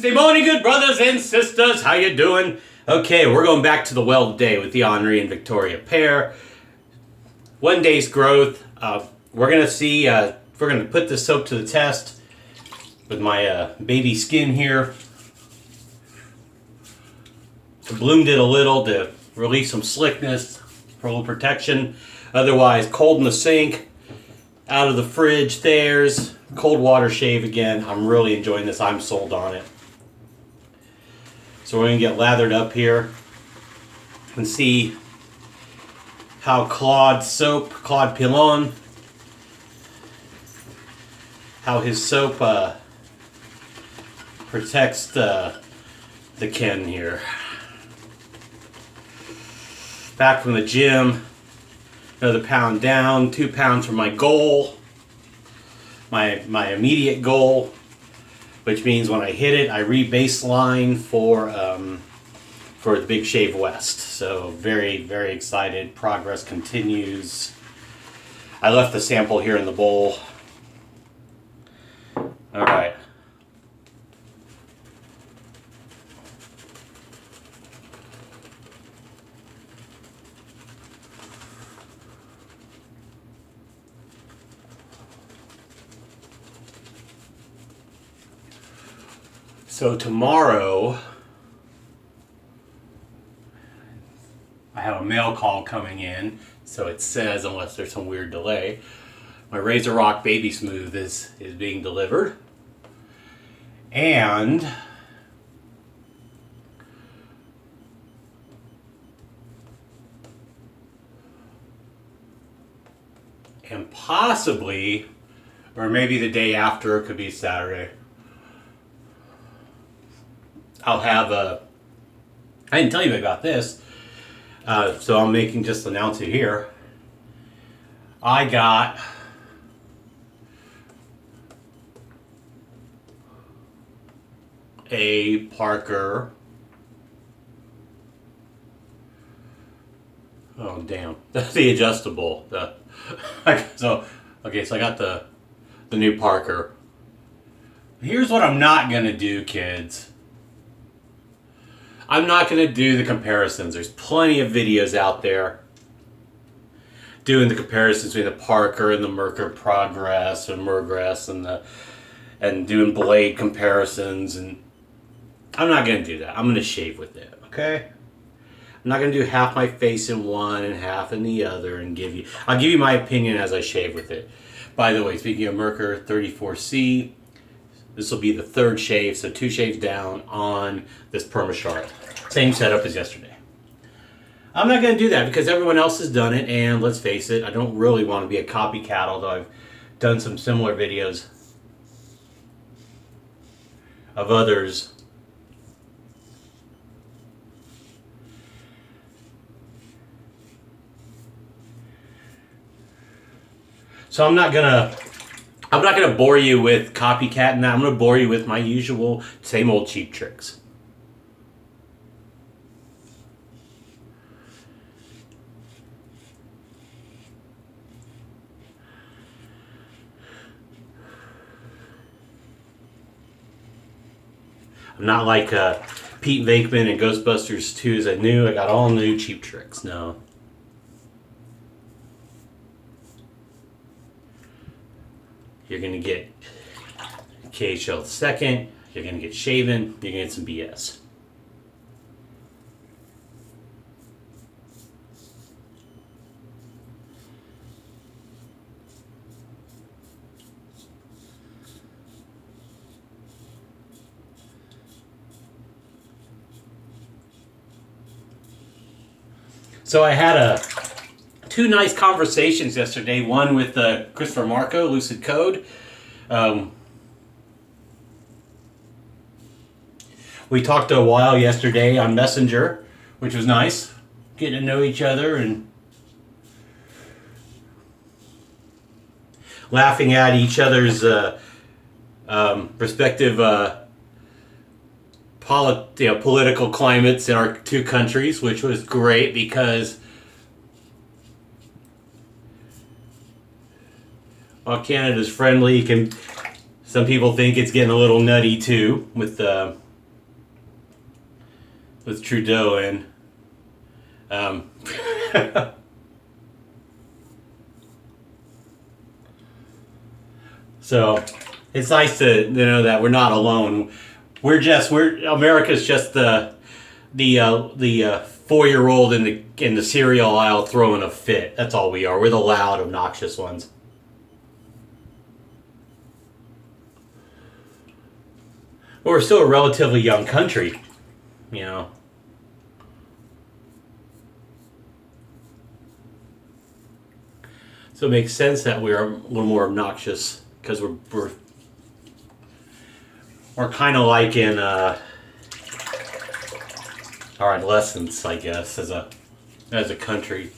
Good morning, good brothers and sisters. How you doing? Okay, we're going back to the well today with the Henri and Victoria Pear. 1 day's growth. We're going to see, we're going to put this soap to the test with my baby skin here. I bloomed it a little to release some slickness for a little protection. Otherwise, cold in the sink, out of the fridge, Thayers, cold water shave again. I'm really enjoying this. I'm sold on it. So we're going to get lathered up here and see how Claude Pilon, how his soap protects the kin here. Back from the gym, another pound down, 2 pounds from my goal, my immediate goal, which means when I hit it, I re-baseline for the Big Shave West. So very, very excited. Progress continues. I left the sample here in the bowl. All right. So tomorrow, I have a mail call coming in, so it says, unless there's some weird delay, my RazoRock Baby Smooth is being delivered. And possibly, or maybe the day after, it could be Saturday, I'll have I didn't tell you about this, so I'm making just announce it here. I got a Parker. Oh damn, that's the adjustable. So I got the new Parker. Here's what I'm not gonna do, kids. I'm not going to do the comparisons. There's plenty of videos out there doing the comparisons between the Parker and the Merkur Progress and Mergress and doing blade comparisons, and I'm not going to do that. I'm going to shave with it, okay? I'm not going to do half my face in one and half in the other and I'll give you my opinion as I shave with it. By the way, speaking of Merkur 34C, this will be the third shave, so 2 shaves down on this Perma-Sharp. Same setup as yesterday. I'm not going to do that because everyone else has done it, and let's face it, I don't really want to be a copycat, although I've done some similar videos of others. So I'm not gonna bore you with copycat and that. I'm gonna bore you with my usual same old cheap tricks. I'm not like Pete Venkman and Ghostbusters 2's I got all new cheap tricks. No. You're going to get KHL second, you're going to get shaven, you're going to get some BS. So I had 2 nice conversations yesterday. One with Christopher Marco, Lucid Code. We talked a while yesterday on Messenger, which was nice. Getting to know each other and laughing at each other's respective political climates in our 2 countries, which was great because while Canada's friendly, some people think it's getting a little nutty too with with Trudeau in. Um, so it's nice to know that we're not alone. We're America's just the 4-year-old in the cereal aisle throwing a fit. That's all we are. We're the loud, obnoxious ones. But we're still a relatively young country, you know. So it makes sense that we're a little more obnoxious because we're kind of like in our adolescence, I guess, as a country.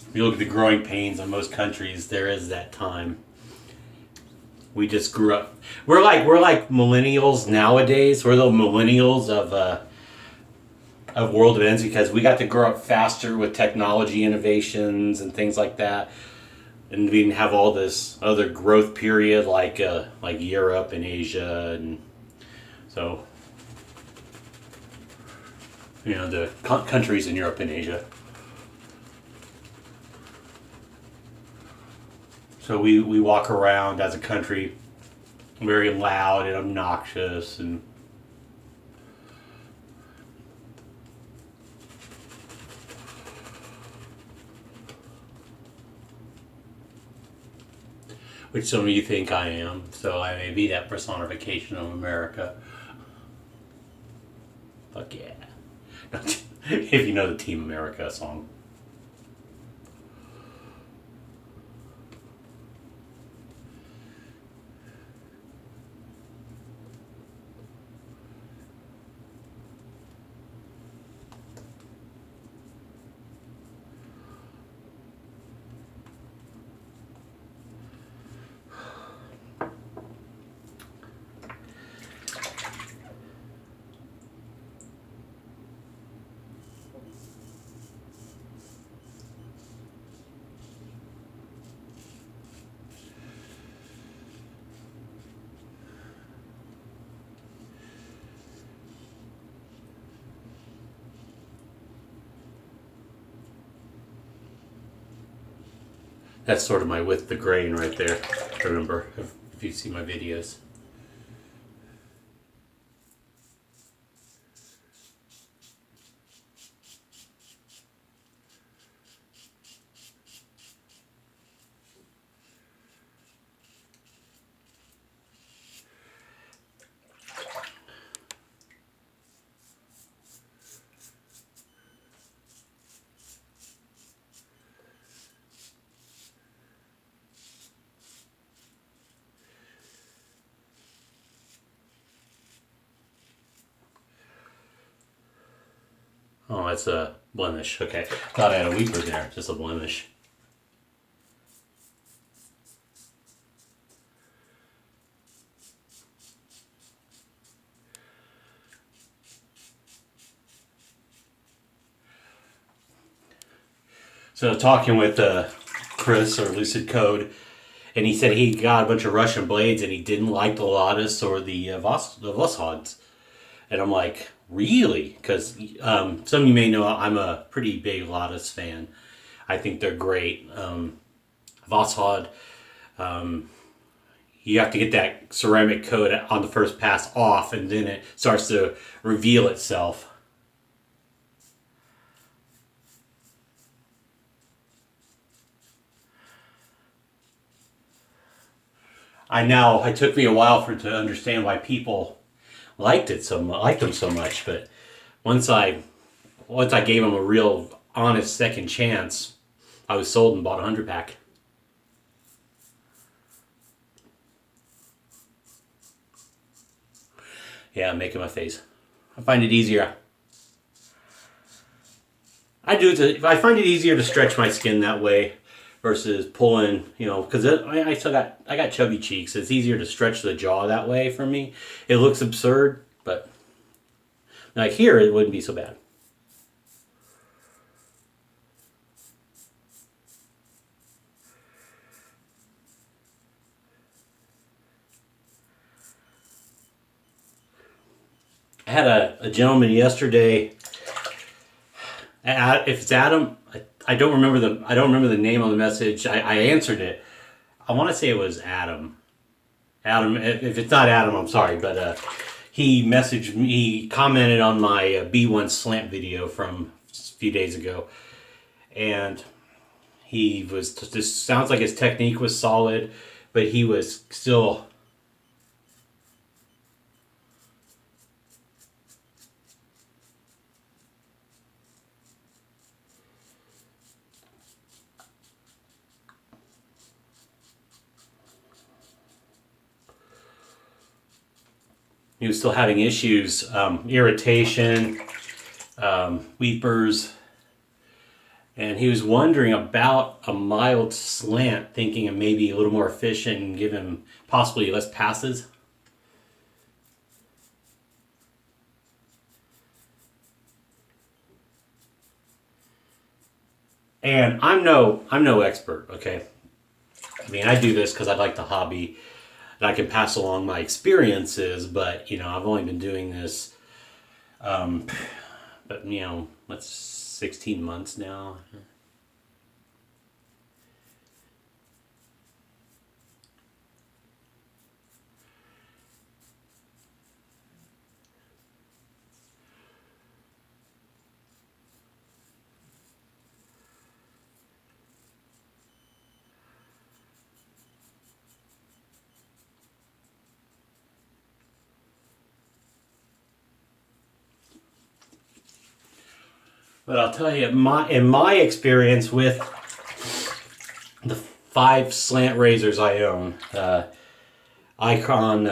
If you look at the growing pains in most countries, there is that time. We just grew up. We're like millennials nowadays. We're the millennials of world events because we got to grow up faster with technology innovations and things like that. And we didn't have all this other growth period like Europe and Asia, and so the countries in Europe and Asia. So we walk around as a country very loud and obnoxious and. Which some of you think I am, so I may be that personification of America. Fuck yeah. If you know the Team America song. That's sort of my with the grain right there. Remember, if you see my videos. Oh, it's a blemish. Okay. Thought I had a weeper there. Just a blemish. So talking with Chris or Lucid Code, and he said he got a bunch of Russian blades and he didn't like the Lotus or the Vosshods. And I'm like, really? Because some of you may know I'm a pretty big Lotus fan. I think they're great. Vosshod, you have to get that ceramic coat on the first pass off, and then it starts to reveal itself. It took me a while to understand why people liked them so much, but once I gave them a real honest second chance, I was sold and bought a 100-pack. Yeah, I'm making my face. I find it easier. I find it easier to stretch my skin that way versus pulling, because I got chubby cheeks. It's easier to stretch the jaw that way for me. It looks absurd, but like here it wouldn't be so bad. had a gentleman yesterday. If it's Adam, I don't remember the name on the message. I answered it. I want to say it was Adam. Adam, if it's not Adam, I'm sorry, but he messaged me. He commented on my B1 slant video from a few days ago, and he was just sounds like his technique was solid, but he was still. He was still having issues, irritation, weepers, and he was wondering about a mild slant, thinking it may be a little more efficient and give him possibly less passes. And I'm no expert, okay? I mean, I do this because I like the hobby. And I can pass along my experiences, but you know, I've only been doing this, but you know, that's 16 months now. But I'll tell you, in my experience with the 5 slant razors I own, Icon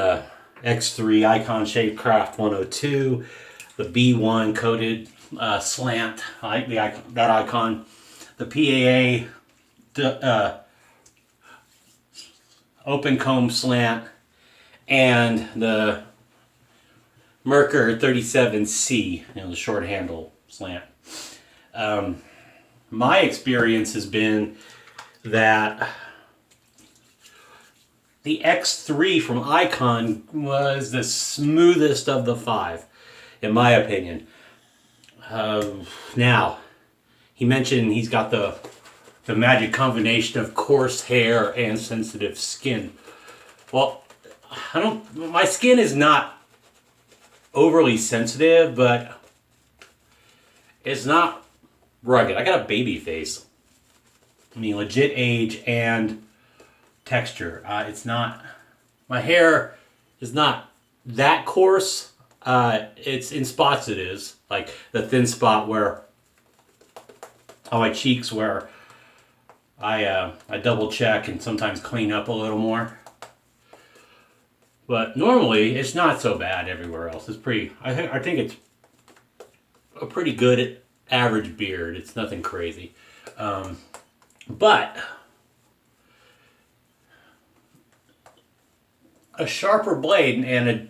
X3, Icon Shavecraft 102, the B1 coated slant, that Icon, the PAA open comb slant, and the Merkur 37C, the short handle slant. My experience has been that the X3 from Icon was the smoothest of the 5, in my opinion. Now, he mentioned he's got the magic combination of coarse hair and sensitive skin. Well, my skin is not overly sensitive, but it's not rugged. I got a baby face. I mean, legit age and texture. It's not, my hair is not that coarse. It's in spots it is. Like the thin spot where, on my cheeks where I double check and sometimes clean up a little more. But normally it's not so bad everywhere else. It's pretty, I think it's a pretty good average beard. It's nothing crazy. But a sharper blade and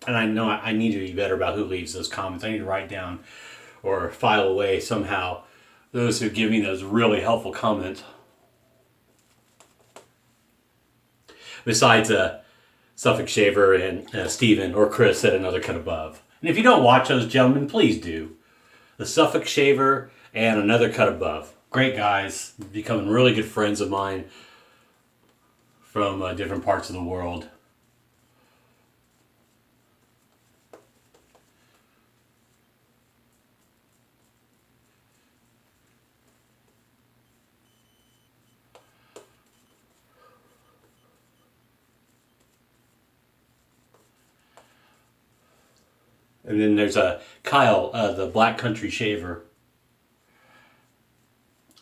I know I need to be better about who leaves those comments. I need to write down or file away somehow those who give me those really helpful comments. Besides Suffolk Shaver and Steven or Chris at Another Cut Above. And if you don't watch those gentlemen, please do. The Suffolk Shaver and Another Cut Above. Great guys, becoming really good friends of mine from different parts of the world. And then there's Kyle, the Black Country Shaver.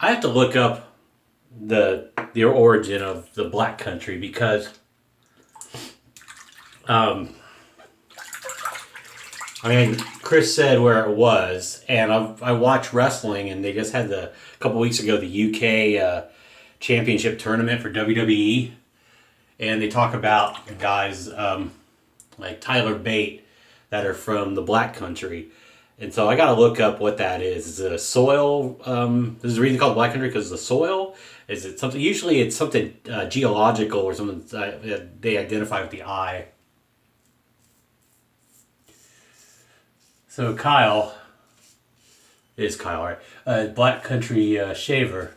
I have to look up the origin of the Black Country because I mean, Chris said where it was, and I watch wrestling, and they just had a couple weeks ago the UK Championship tournament for WWE, and they talk about guys like Tyler Bate that are from the Black Country. And so I got to look up what that is. Is it a soil? This is the reason called Black Country because of the soil? Is it something? Usually it's something geological or something they identify with the eye. So Kyle is Kyle, right? Black Country shaver.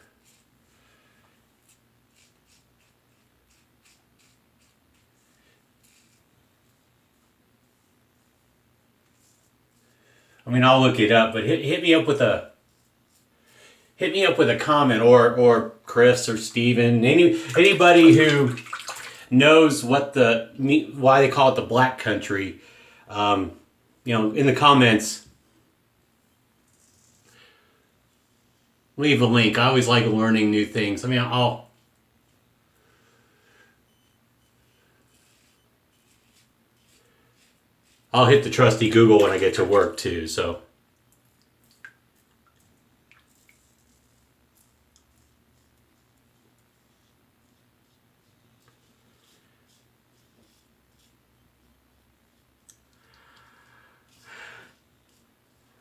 I mean, I'll look it up, but hit me up with a comment, or Chris or Steven, anybody who knows what why they call it the Black Country. You know, in the comments, leave a link. I always like learning new things. I mean, I'll hit the trusty Google when I get to work too, so.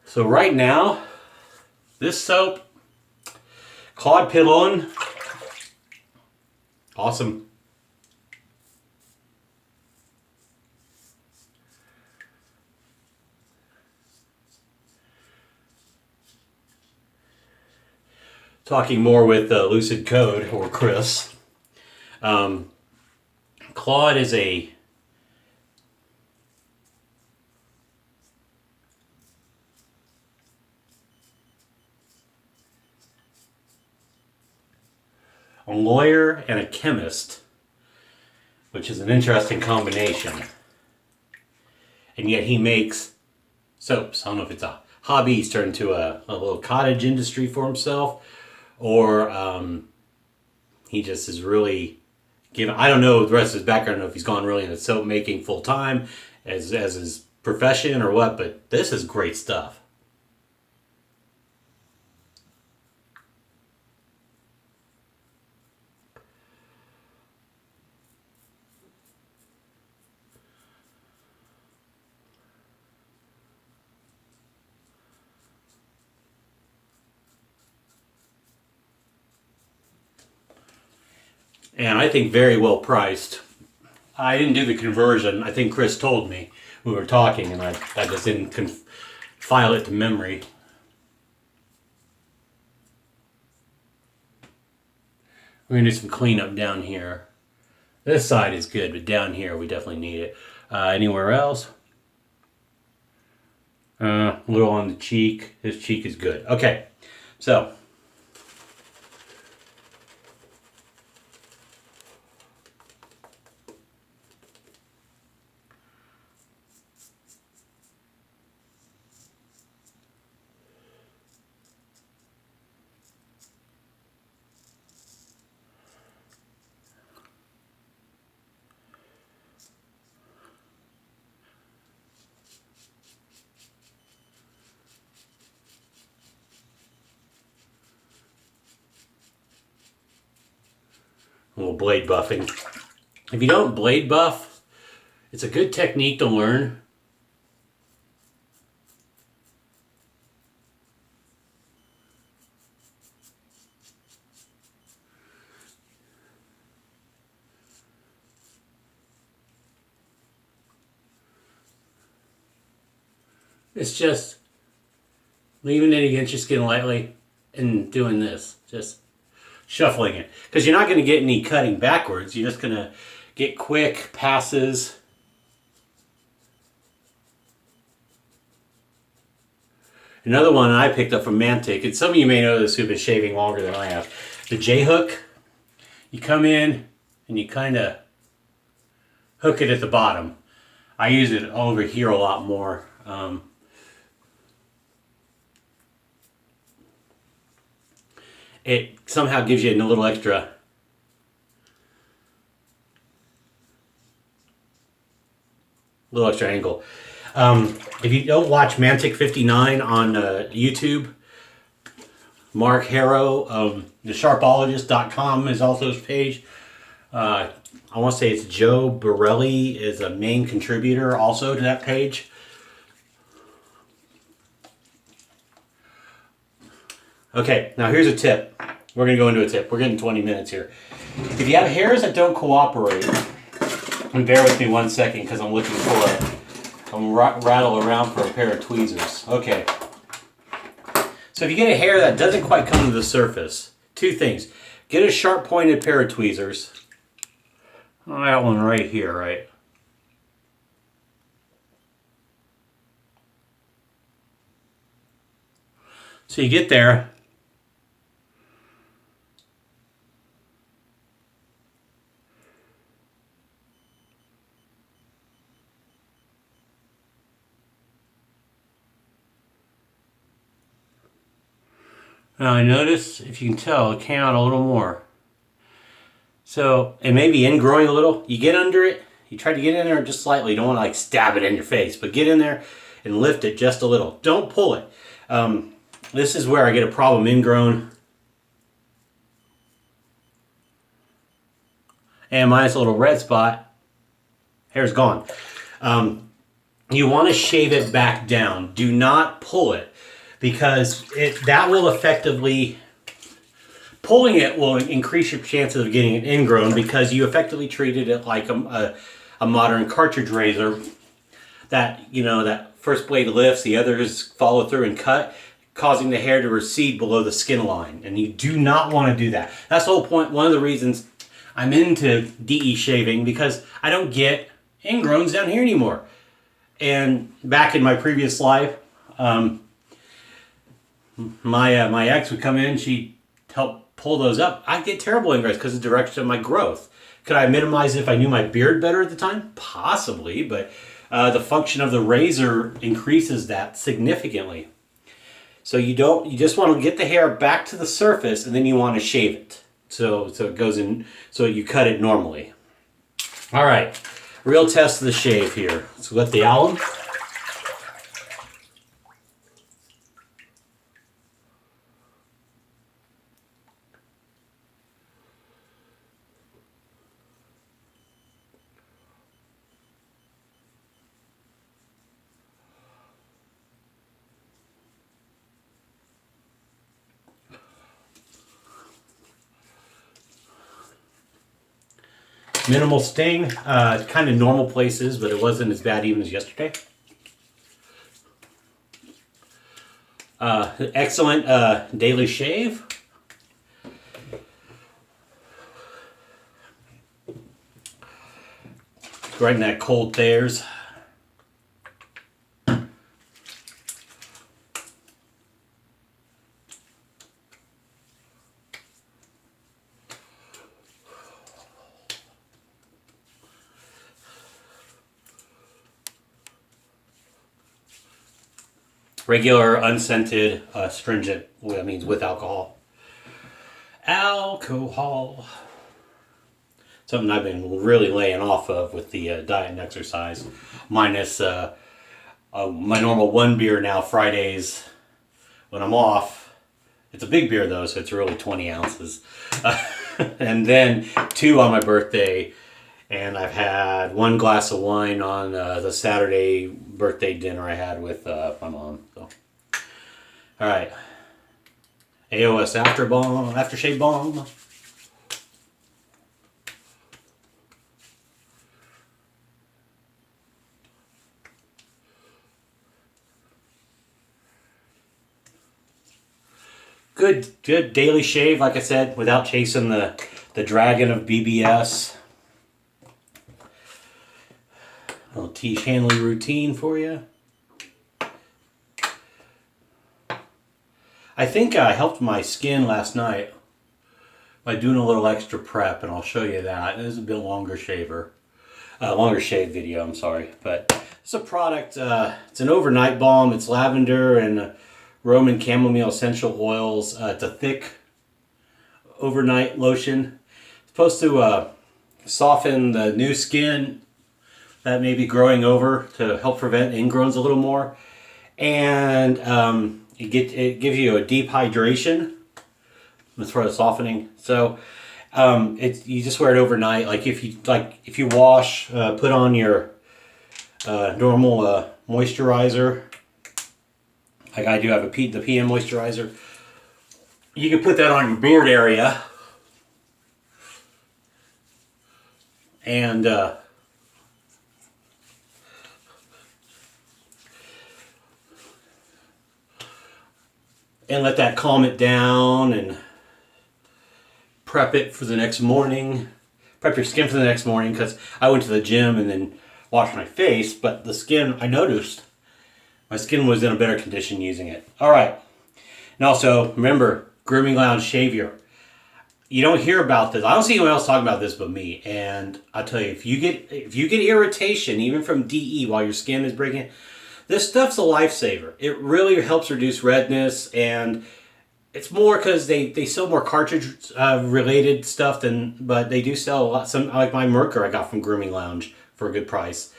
So right now, this soap, Claude Pilon, awesome. Talking more with Lucid Code, or Chris. Claude is a lawyer and a chemist, which is an interesting combination. And yet he makes soaps. I don't know if it's a hobby he's turned into a little cottage industry for himself, or he just is really given. I don't know the rest of his background. I don't know if he's gone really into soap making full time as his profession or what, but this is great stuff. And I think very well priced. I didn't do the conversion. I think Chris told me. We were talking, and I just didn't file it to memory. We're gonna do some cleanup down here. This side is good, but down here we definitely need it. Anywhere else? A little on the cheek. This cheek is good. Okay, so. A little blade buffing. If you don't blade buff, it's a good technique to learn. It's just leaving it against your skin lightly and doing this. Just shuffling it, because you're not going to get any cutting backwards. You're just going to get quick passes. Another one I picked up from Mantic, and some of you may know this who've been shaving longer than I have. The J-hook. You come in and you kind of hook it at the bottom. I use it over here a lot more. It somehow gives you a little extra angle. If you don't watch Mantic 59 on YouTube, Mark Harrow, the Sharpologist.com is also his page. I want to say it's Joe Borelli is a main contributor also to that page. Okay, now here's a tip. We're going to go into a tip. We're getting 20 minutes here. If you have hairs that don't cooperate, and bear with me 1 second because I'm looking for I'm rattle around for a pair of tweezers. Okay. So if you get a hair that doesn't quite come to the surface, two things. Get a sharp pointed pair of tweezers. Oh, that one right here, right? So you get there. Now I notice, if you can tell, it came out a little more. So it may be ingrowing a little. You get under it, you try to get in there just slightly. You don't want to like stab it in your face, but get in there and lift it just a little. Don't pull it. This is where I get a problem ingrown. And minus a little red spot, hair's gone. You want to shave it back down. Do not pull it, because that will effectively, pulling it will increase your chances of getting it ingrown, because you effectively treated it like a modern cartridge razor. That, you know, that first blade lifts, the others follow through and cut, causing the hair to recede below the skin line. And you do not want to do that. That's the whole point. One of the reasons I'm into DE shaving, because I don't get ingrowns down here anymore. And back in my previous life, my ex would come in, she'd help pull those up. I'd get terrible ingrowns because of the direction of my growth. Could I minimize it if I knew my beard better at the time? Possibly, but the function of the razor increases that significantly. So you just want to get the hair back to the surface, and then you want to shave it. So it goes in, so you cut it normally. All right, real test of the shave here. So we got the alum. Minimal sting, kind of normal places, but it wasn't as bad even as yesterday. Excellent daily shave. Right in that cold Thayers. Regular, unscented, astringent, that means with alcohol. Alcohol. Something I've been really laying off of with the diet and exercise. Minus my normal one beer now Fridays when I'm off. It's a big beer though, so it's really 20 ounces. And then 2 on my birthday. And I've had 1 glass of wine on the Saturday birthday dinner I had with my mom. So, all right, AOS Aftershave Balm. Good daily shave, like I said, without chasing the dragon of BBS. A little Tiege Hanley routine for you. I think I helped my skin last night by doing a little extra prep, and I'll show you that. It is a bit longer shave video, I'm sorry. But it's a product, it's an overnight balm. It's lavender and Roman chamomile essential oils. It's a thick overnight lotion. It's supposed to soften the new skin that may be growing over to help prevent ingrowns a little more. And it gives you a deep hydration as far as softening. So you just wear it overnight. Like if you wash, put on your normal moisturizer. Like I do have the PM moisturizer. You can put that on your beard area. And and let that calm it down and prep it for the next morning. Prep your skin for the next morning, because I went to the gym and then washed my face, but the skin, I noticed my skin was in a better condition using it. All right. And also, remember, Grooming Lounge Shaver. You don't hear about this. I don't see anyone else talking about this but me. And I tell you, if you get irritation, even from DE while your skin is breaking, this stuff's a lifesaver. It really helps reduce redness, and it's more because they sell more cartridge related stuff but they do sell a lot. Some like my Merkur I got from Grooming Lounge for a good price.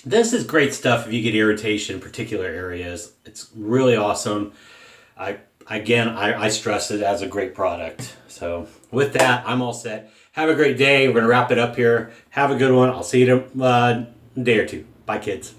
This is great stuff if you get irritation in particular areas. It's really awesome. I stress it as a great product. So with that, I'm all set. Have a great day. We're going to wrap it up here. Have a good one. I'll see you in a day or two. Bye, kids.